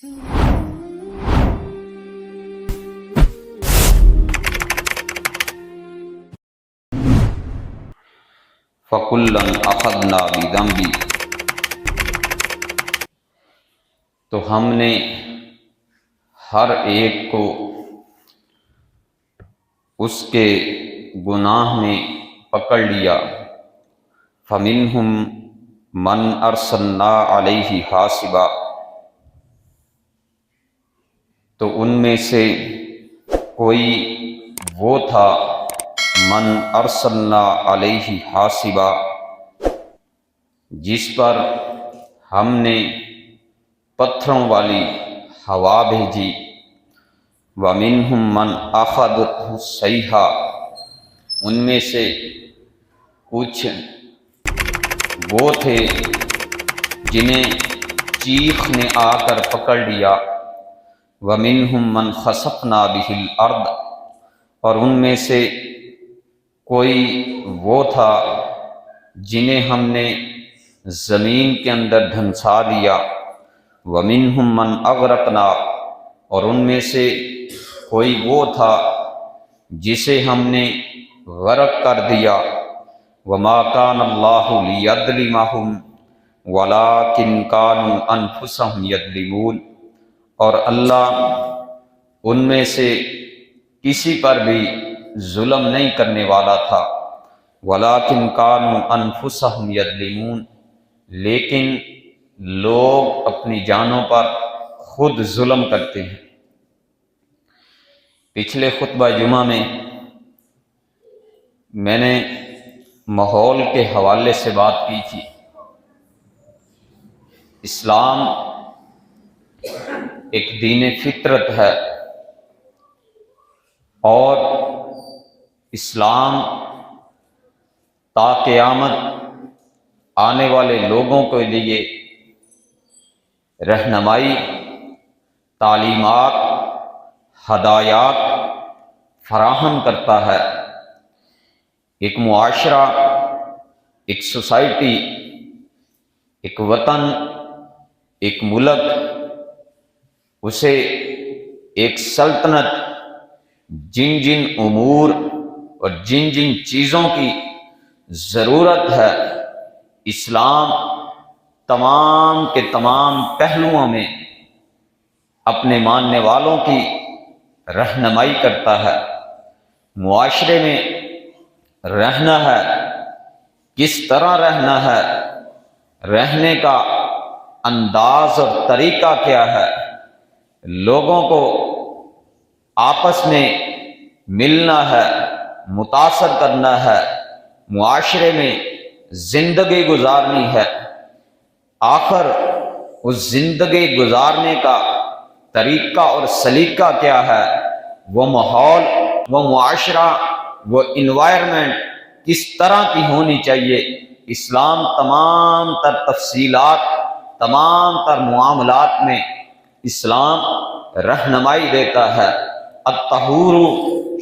فَكُلًّا أَخَذْنَا بِذَنبِهِ، تو ہم نے ہر ایک کو اس کے گناہ میں پکڑ لیا۔ فَمِنْهُمْ مَنْ أَرْسَلْنَا عَلَيْهِ حَاصِبًا، تو ان میں سے کوئی وہ تھا من ارسلنا علیہ حاصبا، جس پر ہم نے پتھروں والی ہوا بھیجی۔ وَمِنْهُمْ مَنْ أَخَذَتْهُ الصَّيْحَةُ، ان میں سے کچھ وہ تھے جنہیں چیخ نے آ کر پکڑ لیا۔ وَمِنْهُمْ مَنْ خَسَفْنَا بِهِ الْأَرْضَ، اور ان میں سے کوئی وہ تھا جنہیں ہم نے زمین کے اندر دھنسا دیا۔ وَمِنْهُمْ مَنْ أَغْرَقْنَا، اور ان میں سے کوئی وہ تھا جسے ہم نے غرق کر دیا۔ وَمَا كَانَ اللَّهُ لِيَظْلِمَهُمْ وَلَٰكِنْ كَانُوا أَنفُسَهُمْ يَظْلِمُونَ، اور اللہ ان میں سے کسی پر بھی ظلم نہیں کرنے والا تھا۔ وَلَٰكِنْ كَانُوا أَنفُسَهُمْ يَظْلِمُونَ، لیکن لوگ اپنی جانوں پر خود ظلم کرتے ہیں۔ پچھلے خطبہ جمعہ میں نے ماحول کے حوالے سے بات کی تھی۔ اسلام ایک دین فطرت ہے، اور اسلام تا قیامت آنے والے لوگوں کے لیے رہنمائی، تعلیمات، ہدایات فراہم کرتا ہے۔ ایک معاشرہ، ایک سوسائٹی، ایک وطن، ایک ملک، اسے ایک سلطنت جن جن امور اور جن جن چیزوں کی ضرورت ہے، اسلام تمام کے تمام پہلوؤں میں اپنے ماننے والوں کی رہنمائی کرتا ہے۔ معاشرے میں رہنا ہے، کس طرح رہنا ہے، رہنے کا انداز اور طریقہ کیا ہے، لوگوں کو آپس میں ملنا ہے، متاثر کرنا ہے، معاشرے میں زندگی گزارنی ہے۔ آخر اس زندگی گزارنے کا طریقہ اور سلیقہ کیا ہے، وہ ماحول، وہ معاشرہ، وہ انوائرمنٹ کس طرح کی ہونی چاہیے، اسلام تمام تر تفصیلات، تمام تر معاملات میں اسلام رہنمائی دیتا ہے۔ الطہور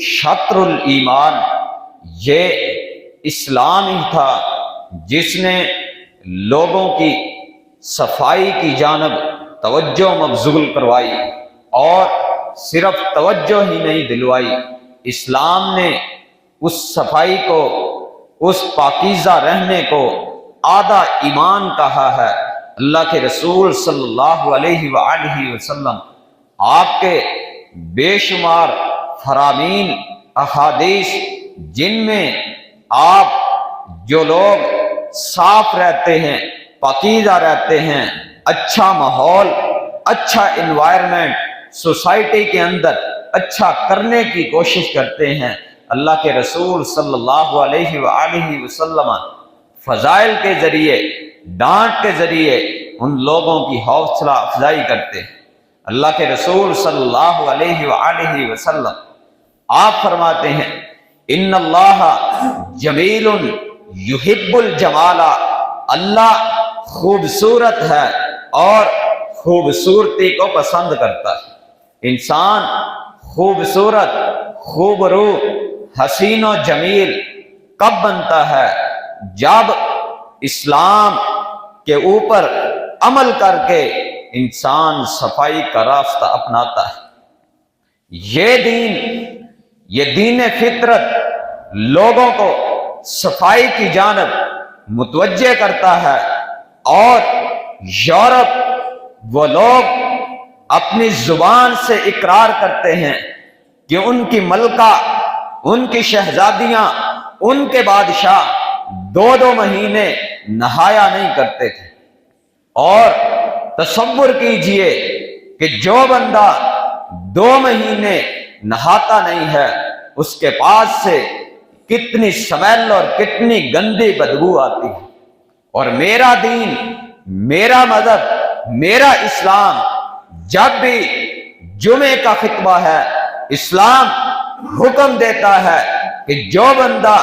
شطر الایمان، یہ اسلام ہی تھا جس نے لوگوں کی صفائی کی جانب توجہ مبذول کروائی، اور صرف توجہ ہی نہیں دلوائی، اسلام نے اس صفائی کو، اس پاکیزہ رہنے کو آدھا ایمان کہا ہے۔ اللہ کے رسول صلی اللہ علیہ وآلہ وسلم، آپ کے بے شمار فرامین احادیث، جن میں آپ جو لوگ صاف رہتے ہیں، پاکیزہ رہتے ہیں، اچھا ماحول، اچھا انوائرمنٹ سوسائٹی کے اندر اچھا کرنے کی کوشش کرتے ہیں، اللہ کے رسول صلی اللہ علیہ وآلہ وسلم فضائل کے ذریعے، ڈانٹ کے ذریعے ان لوگوں کی حوصلہ افزائی کرتے ہیں۔ اللہ کے رسول صلی اللہ علیہ وآلہ وسلم آپ فرماتے ہیں، ان اللہ جمیل یحب الجمال، اللہ خوبصورت ہے اور خوبصورتی کو پسند کرتا ہے۔ انسان خوبصورت، خوبرو، حسین و جمیل کب بنتا ہے؟ جب اسلام کے اوپر عمل کر کے انسان صفائی کا راستہ اپناتا ہے۔ یہ دین فطرت لوگوں کو صفائی کی جانب متوجہ کرتا ہے، اور یورپ وہ لوگ اپنی زبان سے اقرار کرتے ہیں کہ ان کی ملکہ، ان کی شہزادیاں، ان کے بادشاہ 2 مہینے نہایا نہیں کرتے تھے۔ اور تصور کیجئے کہ جو بندہ 2 مہینے نہاتا نہیں ہے، اس کے پاس سے کتنی سمیل اور کتنی گندی بدبو آتی ہے۔ اور میرا دین، میرا مذہب، میرا اسلام جب بھی جمعے کا خطبہ ہے، اسلام حکم دیتا ہے کہ جو بندہ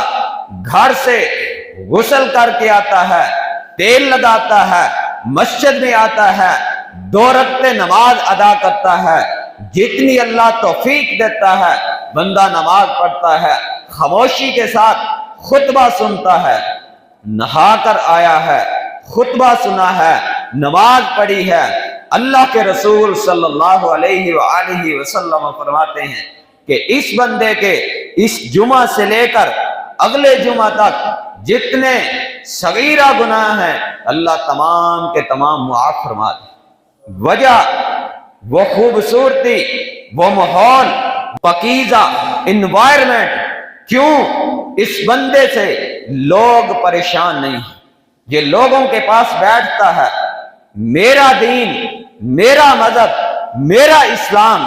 گھر سے غسل کر کے آتا ہے، تیل لگاتا ہے، مسجد میں آتا ہے، 2 رکعتیں نماز ادا کرتا ہے، جتنی اللہ توفیق دیتا ہے بندہ نماز پڑھتا ہے، خاموشی کے ساتھ خطبہ سنتا ہے، نہا کر آیا ہے، خطبہ سنا ہے، نماز پڑھی ہے۔ اللہ کے رسول صلی اللہ علیہ وآلہ وسلم فرماتے ہیں کہ اس بندے کے اس جمعہ سے لے کر اگلے جمعہ تک جتنے صغیرہ گناہ ہیں اللہ تمام کے تمام معاف فرما دے۔ وجہ وہ خوبصورتی، وہ ماحول، پاکیزہ انوائرمنٹ، کیوں اس بندے سے لوگ پریشان نہیں ہیں؟ یہ لوگوں کے پاس بیٹھتا ہے، میرا دین، میرا مذہب، میرا اسلام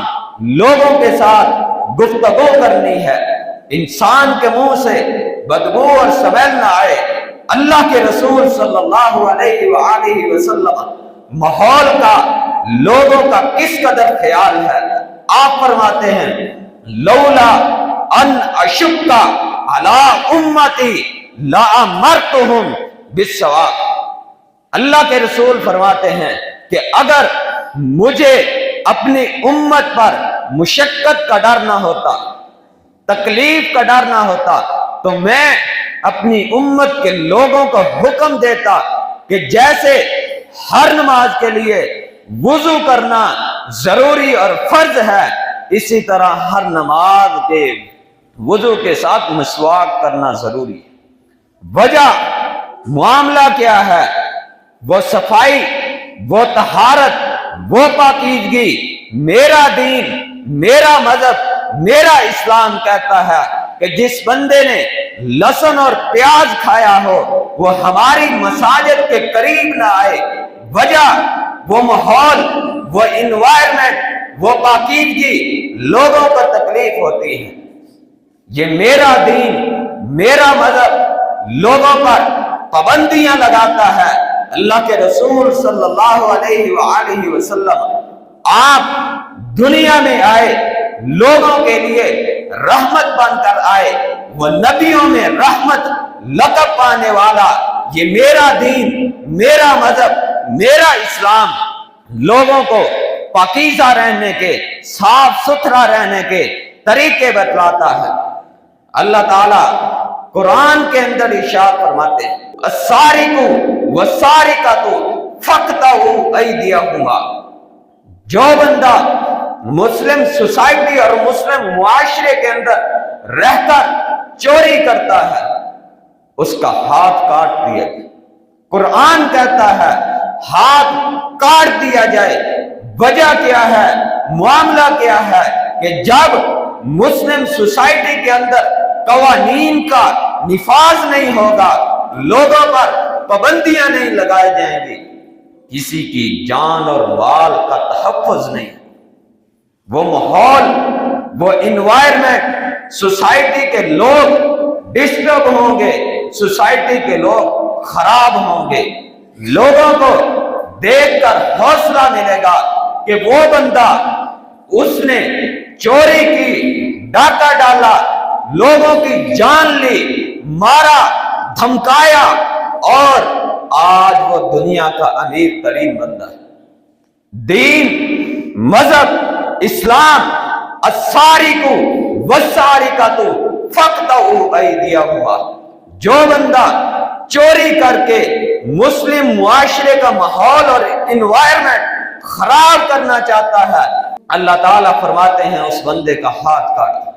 لوگوں کے ساتھ گفتگو کرنی ہے، انسان کے منہ سے بدبو اور سمیل نہ آئے۔ اللہ کے رسول صلی اللہ علیہ وآلہ وسلم ماحول کا، لوگوں کا کس قدر خیال ہے۔ آپ فرماتے ہیں لولا ان اشق علی امتی لامرتہم بالسواک۔ اللہ کے رسول فرماتے ہیں کہ اگر مجھے اپنی امت پر مشقت کا ڈر نہ ہوتا، تکلیف کا ڈر نہ ہوتا، تو میں اپنی امت کے لوگوں کو حکم دیتا کہ جیسے ہر نماز کے لیے وضو کرنا ضروری اور فرض ہے، اسی طرح ہر نماز کے وضو کے ساتھ مسواک کرنا ضروری ہے۔ وجہ، معاملہ کیا ہے؟ وہ صفائی، وہ طہارت، وہ پاکیزگی۔ میرا دین، میرا مذہب، میرا اسلام کہتا ہے کہ جس بندے نے لہسن اور پیاز کھایا ہو وہ ہماری مساجد کے قریب نہ آئے۔ وجہ، وہ ماحول، وہ انوائرمنٹ، وہ پاکیزگی، لوگوں کو تکلیف ہوتی ہے۔ یہ میرا دین، میرا مذہب لوگوں پر پابندیاں لگاتا ہے۔ اللہ کے رسول صلی اللہ علیہ وآلہ وسلم آپ دنیا میں آئے، لوگوں کے لیے رحمت بن کر آئے، وہ نبیوں میں رحمت لقب پانے والا۔ یہ میرا دین، میرا مذہب، میرا اسلام لوگوں کو پاکیزہ رہنے کے، صاف ستھرا رہنے کے طریقے بتلاتا ہے۔ اللہ تعالیٰ قرآن کے اندر ارشاد فرماتے ہیں السارق والسارقۃ فاقطعوا ایدیہما۔ جو بندہ مسلم سوسائٹی اور مسلم معاشرے کے اندر رہ کر چوری کرتا ہے اس کا ہاتھ کاٹ دیا جائے۔ قرآن کہتا ہے ہاتھ کاٹ دیا جائے۔ وجہ کیا ہے؟ معاملہ کیا ہے کہ جب مسلم سوسائٹی کے اندر قوانین کا نفاذ نہیں ہوگا، لوگوں پر پابندیاں نہیں لگائے جائیں گی، کسی کی جان اور مال کا تحفظ نہیں، وہ ماحول، وہ انوائرمنٹ، سوسائٹی کے لوگ ڈسٹرب ہوں گے، سوسائٹی کے لوگ خراب ہوں گے۔ لوگوں کو دیکھ کر حوصلہ ملے گا کہ وہ بندہ، اس نے چوری کی، ڈاکہ ڈالا، لوگوں کی جان لی، مارا، دھمکایا، اور آج وہ دنیا کا امیر ترین بندہ ہے۔ دین، مذہب، اسلام، السارق والسارقۃ فاقطعوا ایدیہما۔ جو بندہ چوری کر کے مسلم معاشرے کا ماحول اور انوائرمنٹ خراب کرنا چاہتا ہے، اللہ تعالیٰ فرماتے ہیں اس بندے کا ہاتھ کاٹ دو۔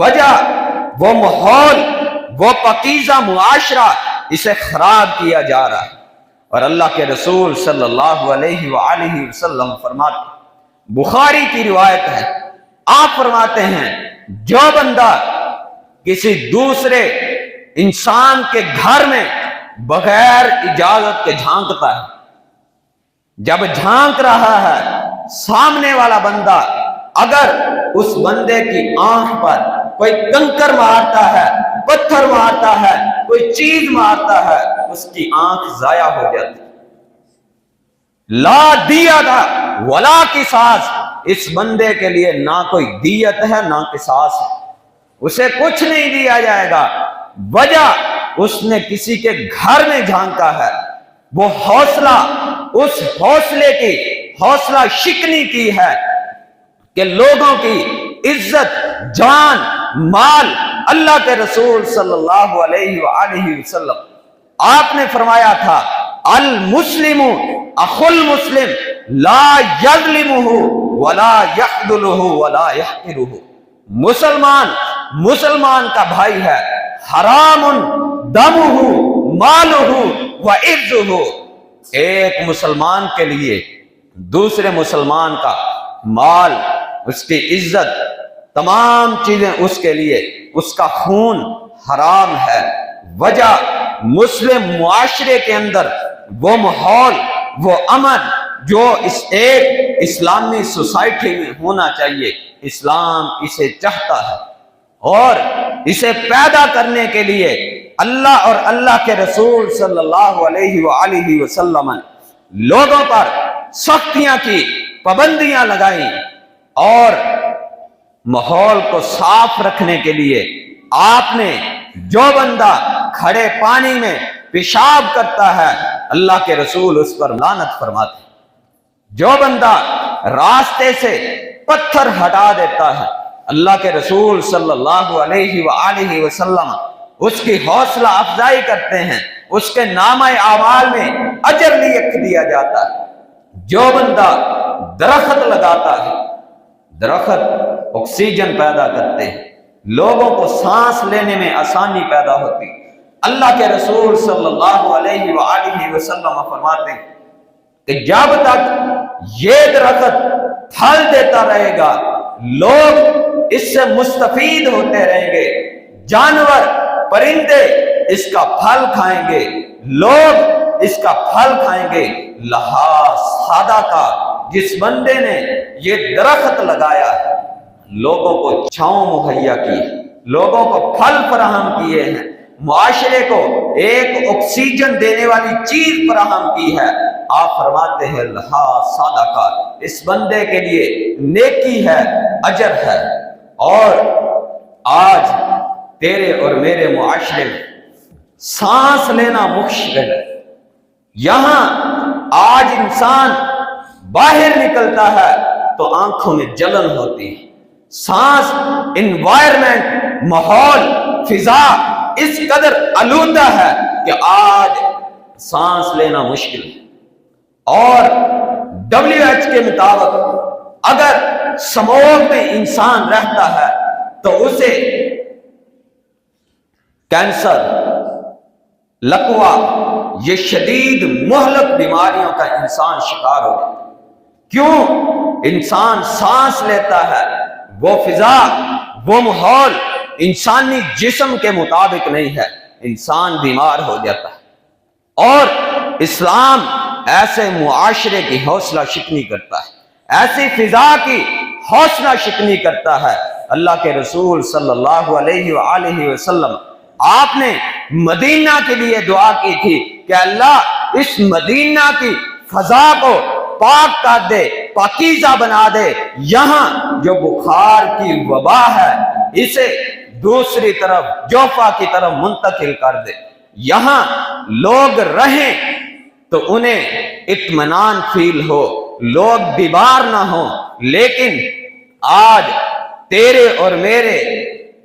وجہ وہ ماحول، وہ پاکیزہ معاشرہ، اسے خراب کیا جا رہا ہے۔ اور اللہ کے رسول صلی اللہ علیہ وآلہ وسلم فرماتے ہیں، بخاری کی روایت ہے، آپ فرماتے ہیں جو بندہ کسی دوسرے انسان کے گھر میں بغیر اجازت کے جھانکتا ہے، جب جھانک رہا ہے سامنے والا بندہ اگر اس بندے کی آنکھ پر کوئی کنکر مارتا ہے، پتھر مارتا ہے، کوئی چیز مارتا ہے، اس کی آنکھ ضائع ہو جاتی۔ لا دیت ولا قصاص، اس بندے کے لیے نہ کوئی دیت ہے نہ قصاص ہے، اسے کچھ نہیں دیا جائے گا۔ وجہ اس نے کسی کے گھر میں جھانکا ہے، وہ حوصلہ، اس حوصلے کی حوصلہ شکنی کی ہے کہ لوگوں کی عزت، جان، مال، اللہ کے رسول صلی اللہ علیہ وآلہ وسلم آپ نے فرمایا تھا، المسلم اخو المسلم لا یظلمہ ولا یخذلہ ولا یحقرہ، مسلمان کا بھائی ہے، حرام دمہ مالہ وعرضہ، ایک مسلمان کے لیے دوسرے مسلمان کا مال، اس کی عزت، تمام چیزیں اس کے لیے، اس کا خون حرام ہے۔ وجہ مسلم معاشرے کے اندر وہ ماحول، وہ امن جو اس ایک اسلامی سوسائٹی میں ہونا چاہیے، اسلام اسے چاہتا ہے، اور اسے پیدا کرنے کے لیے اللہ اور اللہ کے رسول صلی اللہ علیہ وآلہ وسلم لوگوں پر سختیاں کی، پابندیاں لگائیں، اور ماحول کو صاف رکھنے کے لیے آپ نے جو بندہ کھڑے پانی میں پیشاب کرتا ہے، اللہ کے رسول اس پر لعنت فرماتے ہیں۔ جو بندہ راستے سے پتھر ہٹا دیتا ہے، اللہ کے رسول صلی اللہ علیہ وآلہ وسلم اس کی حوصلہ افزائی کرتے ہیں، اس کے نامہ اعمال میں اجر لکھ دیا جاتا ہے۔ جو بندہ درخت لگاتا ہے، درخت آکسیجن پیدا کرتے ہیں، لوگوں کو سانس لینے میں آسانی پیدا ہوتی۔ اللہ کے رسول صلی اللہ علیہ وآلہ وسلم فرماتے ہیں کہ جب تک یہ درخت پھل دیتا رہے گا، لوگ اس سے مستفید ہوتے رہیں گے، جانور، پرندے اس کا پھل کھائیں گے، لوگ اس کا پھل کھائیں گے۔ لہا سادہ کا، جس بندے نے یہ درخت لگایا ہے، لوگوں کو چھاؤں مہیا کی ہے، لوگوں کو پھل فراہم کیے ہیں، معاشرے کو ایک آکسیجن دینے والی چیز فراہم کی ہے، آپ فرماتے ہیں لہا سادہ کا، اس بندے کے لیے نیکی ہے، اجر ہے۔ اور آج تیرے اور میرے معاشرے میں سانس لینا مشکل ہے۔ یہاں آج انسان باہر نکلتا ہے تو آنکھوں میں جلن ہوتی ہے، سانس، انوائرمنٹ، ماحول، فضا اس قدر آلودہ ہے کہ آج سانس لینا مشکل ہے۔ اور WHO کے مطابق اگر سموگ میں انسان رہتا ہے تو اسے کینسر، لقوا، یہ شدید مہلک بیماریوں کا انسان شکار ہو جاتا ہے۔ کیوں؟ انسان سانس لیتا ہے، وہ فضا، وہ ماحول انسانی جسم کے مطابق نہیں ہے، انسان بیمار ہو جاتا ہے۔ اور اسلام ایسے معاشرے کی حوصلہ شکنی کرتا ہے، ایسی فضا کی حوصلہ شکنی کرتا ہے۔ اللہ کے رسول صلی اللہ علیہ وآلہ وسلم آپ نے مدینہ کے لیے دعا کی تھی کہ اللہ اس مدینہ کی فضا کو پاک کر دے، پاکیزہ بنا دے، یہاں جو بخار کی وبا ہے اسے دوسری طرف، جوفا کی طرف منتقل کر دے، یہاں لوگ رہیں تو انہیں اطمینان فیل ہو، لوگ بیمار نہ ہوں۔ لیکن آج تیرے اور میرے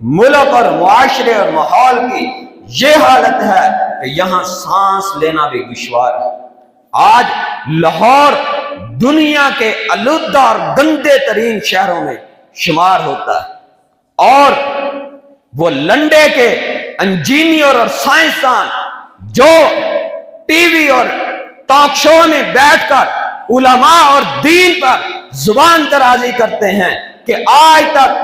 ملک اور معاشرے اور ماحول کی یہ حالت ہے کہ یہاں سانس لینا بھی دشوار ہے۔ آج لاہور دنیا کے آلودہ اور گندے ترین شہروں میں شمار ہوتا ہے، اور وہ لنڈے کے انجینئر اور سائنسدان جو ٹی وی اور ٹاک شو میں بیٹھ کر علماء اور دین پر زبان درازی کرتے ہیں کہ آج تک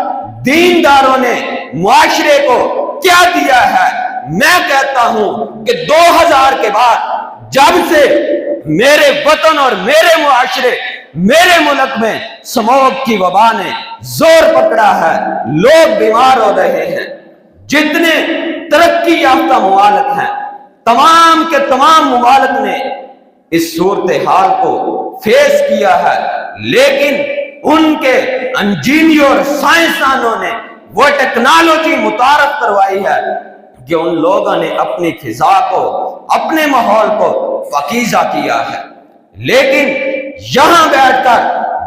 دینداروں نے معاشرے کو کیا دیا ہے، میں کہتا ہوں کہ 2000 کے بعد جب سے میرے وطن اور میرے معاشرے، میرے ملک میں سموگ کی وبا نے زور پکڑا ہے، لوگ بیمار ہو رہے ہیں۔ جتنے ترقی یافتہ ممالک ہیں، تمام کے تمام ممالک نے اس صورتحال کو فیس کیا ہے، لیکن ان کے انجینئر سائنسدانوں نے وہ ٹیکنالوجی متعارف کروائی ہے کہ ان لوگوں نے اپنی فضا کو، اپنے ماحول کو پاکیزہ کیا ہے۔ لیکن یہاں بیٹھ کر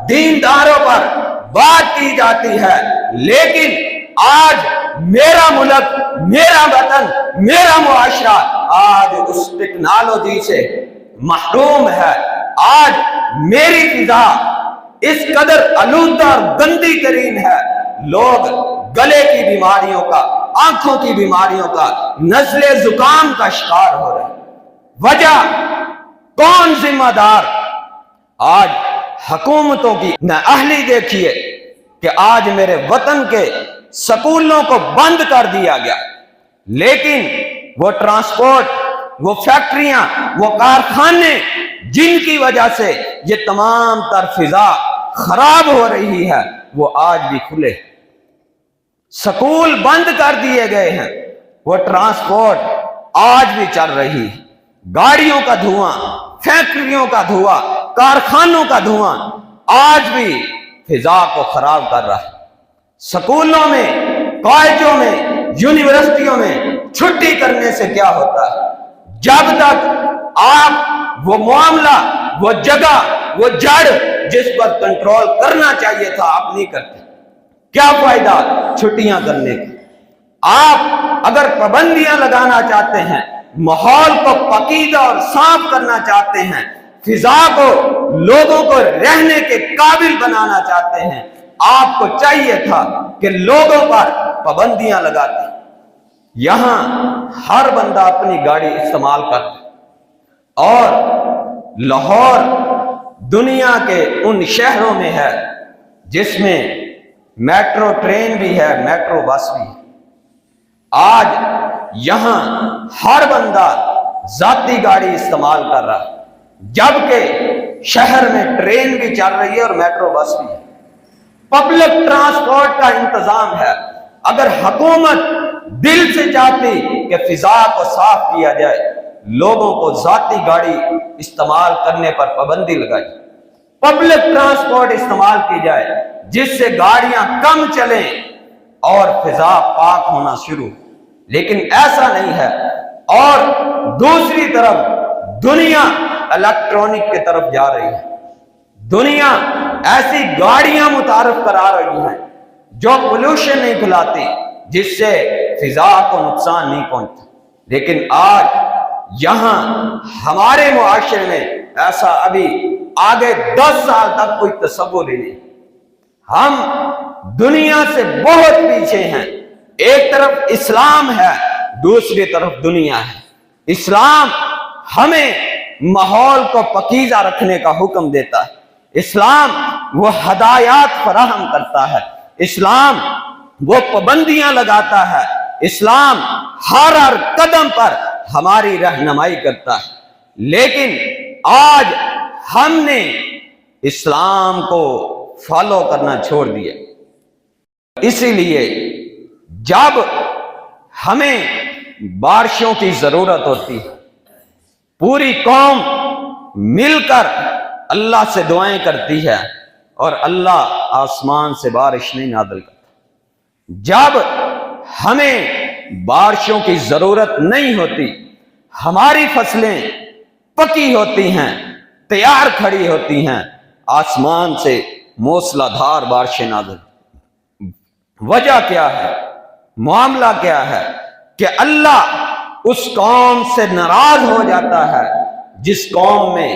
دینداروں پر بات کی جاتی ہے، لیکن آج میرا ملک، میرا وطن، میرا معاشرہ آج اس ٹیکنالوجی سے محروم ہے۔ آج میری فضا اس قدر آلودہ اور گندی ترین ہے، لوگ گلے کی بیماریوں کا، آنکھوں کی بیماریوں کا، نزلے زکام کا شکار ہو رہے ہیں۔ وجہ کون ذمہ دار؟ آج حکومتوں کی نااہلی دیکھیے کہ آج میرے وطن کے سکولوں کو بند کر دیا گیا، لیکن وہ ٹرانسپورٹ، وہ فیکٹریاں، وہ کارخانے جن کی وجہ سے یہ تمام تر فضا خراب ہو رہی ہے، وہ آج بھی کھلے۔ سکول بند کر دیے گئے ہیں، وہ ٹرانسپورٹ آج بھی چل رہی ہے۔ گاڑیوں کا دھواں، فیکٹریوں کا دھواں، کارخانوں کا دھواں آج بھی فضا کو خراب کر رہا ہے۔ سکولوں میں، کالجوں میں، یونیورسٹیوں میں چھٹی کرنے سے کیا ہوتا ہے؟ جب تک آپ وہ معاملہ، وہ جگہ، وہ جڑ جس پر کنٹرول کرنا چاہیے تھا آپ نہیں کرتے، کیا فائدہ چھٹیاں کرنے کا؟ آپ اگر پابندیاں لگانا چاہتے ہیں، ماحول کو پاکیزہ اور صاف کرنا چاہتے ہیں، فضا کو، لوگوں کو رہنے کے قابل بنانا چاہتے ہیں، آپ کو چاہیے تھا کہ لوگوں پر پابندیاں لگاتے۔ یہاں ہر بندہ اپنی گاڑی استعمال کرتا، اور لاہور دنیا کے ان شہروں میں ہے جس میں میٹرو ٹرین بھی ہے، میٹرو بس بھی ہے۔ آج یہاں ہر بندہ ذاتی گاڑی استعمال کر رہا ہے، جبکہ شہر میں ٹرین بھی چل رہی ہے اور میٹرو بس بھی ہے۔ پبلک ٹرانسپورٹ کا انتظام ہے۔ اگر حکومت دل سے چاہتی کہ فضا کو صاف کیا جائے، لوگوں کو ذاتی گاڑی استعمال کرنے پر پابندی لگائی، پبلک ٹرانسپورٹ استعمال کی جائے جس سے گاڑیاں کم چلیں اور فضا پاک ہونا شروع، لیکن ایسا نہیں ہے۔ اور دوسری طرف دنیا الیکٹرونک کی طرف جا رہی ہے، دنیا ایسی گاڑیاں متعارف کرا رہی ہیں جو پولوشن نہیں پھیلاتی، جس سے فضا کو نقصان نہیں پہنچتا، لیکن آج یہاں ہمارے معاشرے میں ایسا ابھی آگے 10 سال تک کوئی تصور ہی نہیں۔ ہم دنیا سے بہت پیچھے ہیں۔ ایک طرف اسلام ہے، دوسری طرف دنیا ہے۔ اسلام ہمیں ماحول کو پاکیزہ رکھنے کا حکم دیتا ہے، اسلام وہ ہدایات فراہم کرتا ہے، اسلام وہ پابندیاں لگاتا ہے، اسلام ہر قدم پر ہماری رہنمائی کرتا ہے، لیکن آج ہم نے اسلام کو فالو کرنا چھوڑ دیا۔ اسی لیے جب ہمیں بارشوں کی ضرورت ہوتی ہے، پوری قوم مل کر اللہ سے دعائیں کرتی ہے اور اللہ آسمان سے بارش نہیں نازل کرتا۔ جب ہمیں بارشوں کی ضرورت نہیں ہوتی، ہماری فصلیں پکی ہوتی ہیں، تیار کھڑی ہوتی ہیں، آسمان سے موسلا دھار بارشیں نازل۔ وجہ کیا ہے؟ معاملہ کیا ہے؟ کہ اللہ اس قوم سے ناراض ہو جاتا ہے جس قوم میں